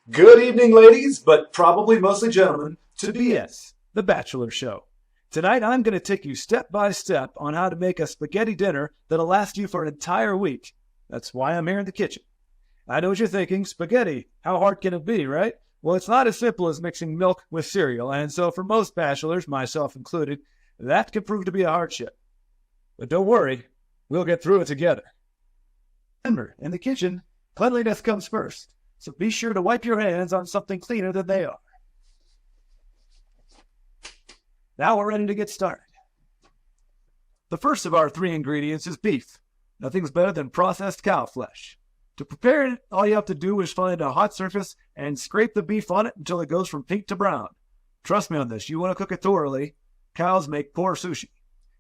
Good evening, ladies, but probably mostly gentlemen, to BS, The Bachelor Show. Tonight I'm going to take you step by step on how to make a spaghetti dinner that'll last you for an entire week. That's why I'm here in the kitchen. I know what you're thinking, spaghetti, how hard can it be, right? Well, it's not as simple as mixing milk with cereal, and so for most bachelors, myself included, that can prove to be a hardship. But don't worry, we'll get through it together. Remember, in the kitchen, cleanliness comes first. So be sure to wipe your hands on something cleaner than they are. Now we're ready to get started. The first of our three ingredients is beef. Nothing's better than processed cow flesh. To prepare it, all you have to do is find a hot surface and scrape the beef on it until it goes from pink to brown. Trust me on this, you want to cook it thoroughly. Cows make poor sushi.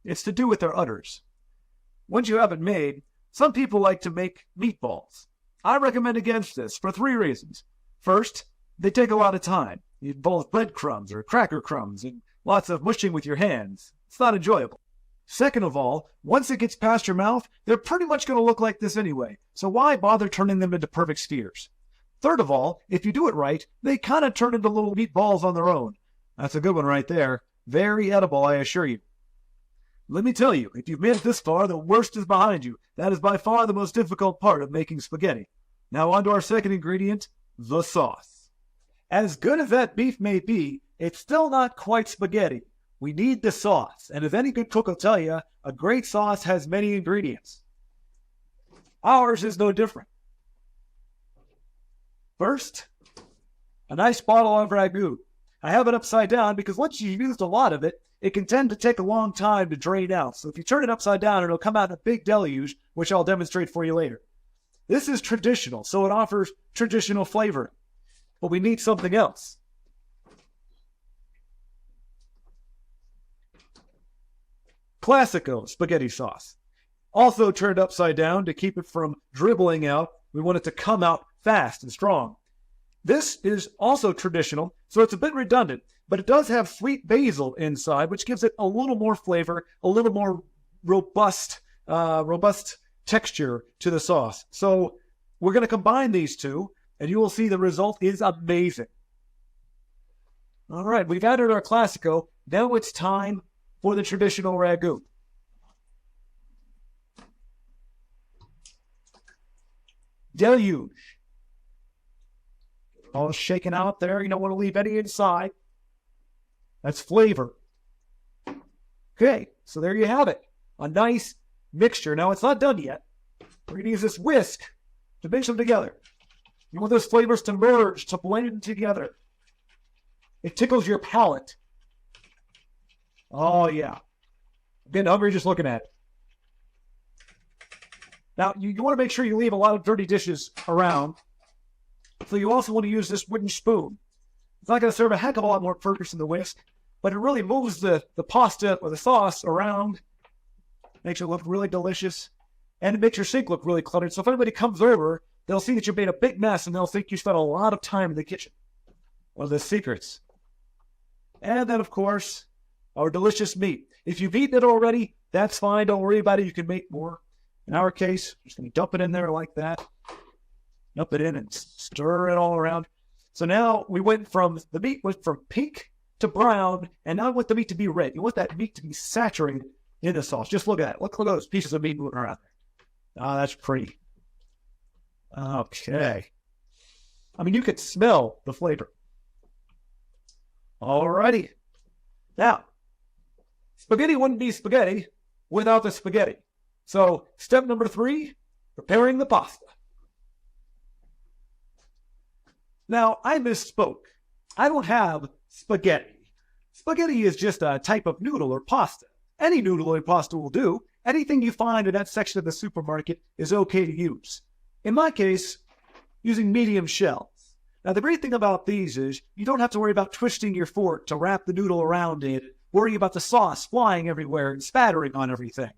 It's to do with their udders. Once you have it made, some people like to make meatballs. I recommend against this for three reasons. First, they take a lot of time. You involve breadcrumbs or cracker crumbs and lots of mushing with your hands. It's not enjoyable. Second of all, once it gets past your mouth, they're pretty much going to look like this anyway, so why bother turning them into perfect spheres? Third of all, if you do it right, they kind of turn into little meatballs on their own. That's a good one right there. Very edible, I assure you. Let me tell you, if you've made it this far, the worst is behind you. That is by far the most difficult part of making spaghetti. Now on to our second ingredient, the sauce. As good as that beef may be, it's still not quite spaghetti. We need the sauce, and as any good cook will tell you, a great sauce has many ingredients. Ours is no different. First, a nice bottle of ragu. I have it upside down because once you've used a lot of it, it can tend to take a long time to drain out. So if you turn it upside down, it'll come out in a big deluge, which I'll demonstrate for you later. This is traditional, so it offers traditional flavor. But we need something else. Classico spaghetti sauce. Also turned upside down to keep it from dribbling out. We want it to come out fast and strong. This is also traditional, so it's a bit redundant, but it does have sweet basil inside, which gives it a little more flavor, a little more robust texture to the sauce. So we're going to combine these two, and you will see the result is amazing. All right, we've added our Classico. Now it's time for the traditional ragu. Deluge. All shaken out there. You don't want to leave any inside. That's flavor. Okay, so there you have it. A nice mixture. Now, it's not done yet. We're going to use this whisk to mix them together. You want those flavors to merge, to blend together. It tickles your palate. Oh, yeah. I'm getting hungry just looking at it. Now, you want to make sure you leave a lot of dirty dishes around. So you also want to use this wooden spoon. It's not going to serve a heck of a lot more purpose than the whisk, but it really moves the pasta or the sauce around. Makes it look really delicious. And it makes your sink look really cluttered. So if anybody comes over, they'll see that you made a big mess and they'll think you spent a lot of time in the kitchen. One of the secrets. And then, of course, our delicious meat. If you've eaten it already, that's fine. Don't worry about it. You can make more. In our case, just going to dump it in there like that. Dump it in and stir it all around. So now the meat went from pink to brown, and now I want the meat to be red. You want that meat to be saturated in the sauce. Just look at it. Look at those pieces of meat moving around there. Ah, that's pretty. Okay. I mean, you could smell the flavor. Alrighty. Now, spaghetti wouldn't be spaghetti without the spaghetti. So, step number 3, preparing the pasta. Now, I misspoke. I don't have spaghetti. Spaghetti is just a type of noodle or pasta. Any noodle or pasta will do. Anything you find in that section of the supermarket is okay to use. In my case, using medium shells. Now, the great thing about these is you don't have to worry about twisting your fork to wrap the noodle around it, worry about the sauce flying everywhere and spattering on everything.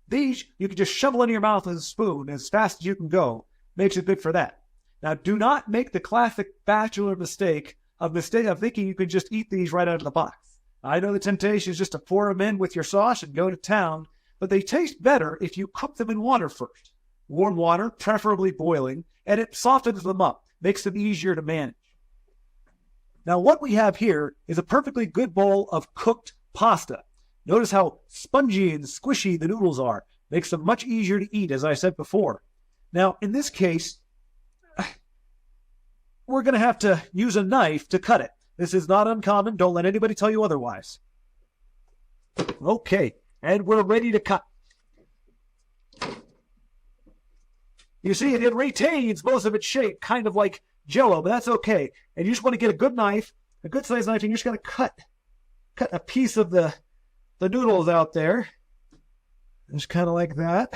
These, you can just shovel in your mouth with a spoon as fast as you can go. Makes it good for that. Now, do not make the classic bachelor mistake of thinking you can just eat these right out of the box. I know the temptation is just to pour them in with your sauce and go to town, but they taste better if you cook them in water first. Warm water, preferably boiling, and it softens them up. makes them easier to manage. Now, what we have here is a perfectly good bowl of cooked pasta. Notice how spongy and squishy the noodles are. Makes them much easier to eat, as I said before. Now, in this case, we're going to have to use a knife to cut it. This is not uncommon. Don't let anybody tell you otherwise. Okay, and we're ready to cut. You see, it retains most of its shape, kind of like Jell-O, but that's okay. And you just want to get a good knife, a good size knife, and you're just going to cut a piece of the noodles out there. Just kind of like that.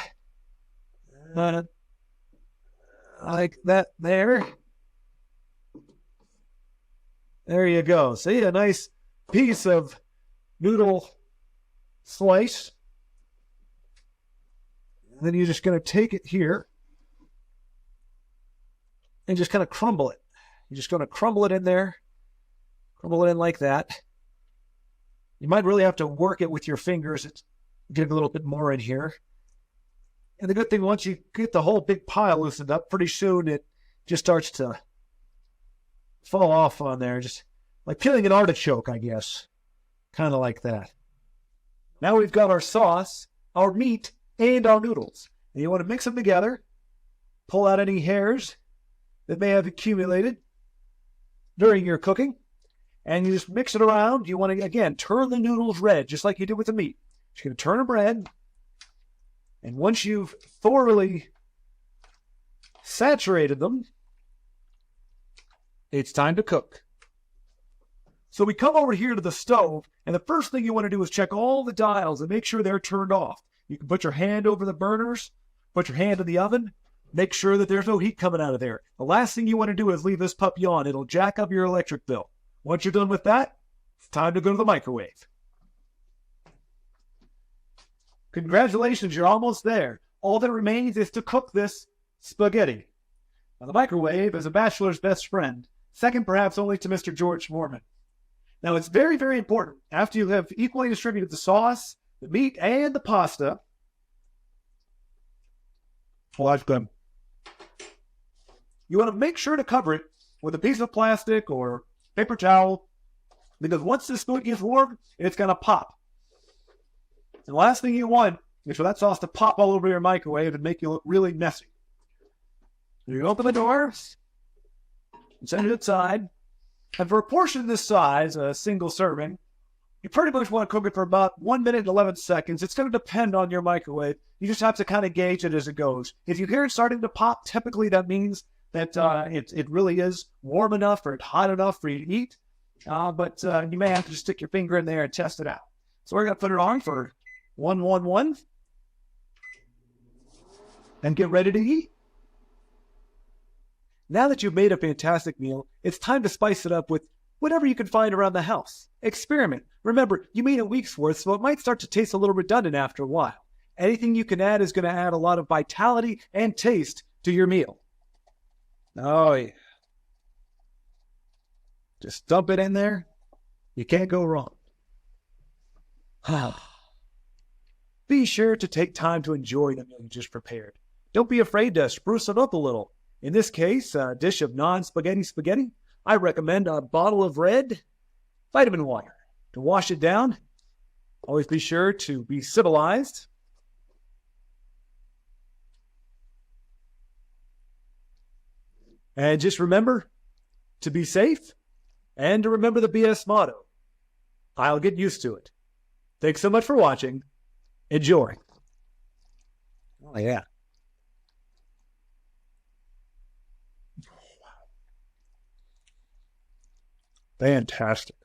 Like that there. There you go. See, a nice piece of noodle slice. And then you're just going to take it here and just kind of crumble it. You're just going to crumble it in there. Crumble it in like that. You might really have to work it with your fingers. Get a little bit more in here. And the good thing, once you get the whole big pile loosened up, pretty soon it just starts to fall off on there. Just like peeling an artichoke, I guess. Kind of like that. Now we've got our sauce, our meat, and our noodles. And you want to mix them together. Pull out any hairs that may have accumulated during your cooking. And you just mix it around. You want to, again, turn the noodles red, just like you did with the meat. You're going to turn them red. And once you've thoroughly saturated them, it's time to cook. So we come over here to the stove, and the first thing you want to do is check all the dials and make sure they're turned off. You can put your hand over the burners, put your hand in the oven, make sure that there's no heat coming out of there. The last thing you want to do is leave this puppy on. It'll jack up your electric bill. Once you're done with that, it's time to go to the microwave. Congratulations, you're almost there. All that remains is to cook this spaghetti. Now, the microwave is a bachelor's best friend, second perhaps only to Mr. George Foreman. Now, it's very, very important, after you have equally distributed the sauce, the meat, and the pasta. Watch them. You want to make sure to cover it with a piece of plastic or paper towel, because once this food gets warm, it's going to pop. And the last thing you want is for that sauce to pop all over your microwave and make you look really messy. You open the door, set it aside, and for a portion this size, a single serving, you pretty much want to cook it for about 1 minute and 11 seconds. It's going to depend on your microwave. You just have to kind of gauge it as it goes. If you hear it starting to pop, typically that means that it really is warm enough or hot enough for you to eat. But you may have to just stick your finger in there and test it out. So we're going to put it on for 111 and get ready to eat. Now that you've made a fantastic meal, it's time to spice it up with whatever you can find around the house. Experiment. Remember, you made a week's worth, so it might start to taste a little redundant after a while. Anything you can add is going to add a lot of vitality and taste to your meal. Oh, yeah. Just dump it in there. You can't go wrong. Be sure to take time to enjoy the meal you just prepared. Don't be afraid to spruce it up a little. In this case, a dish of non-spaghetti spaghetti, I recommend a bottle of red vitamin water. To wash it down, always be sure to be civilized. And just remember to be safe and to remember the BS motto. I'll get used to it. Thanks so much for watching. Enjoy. Oh, yeah. Fantastic.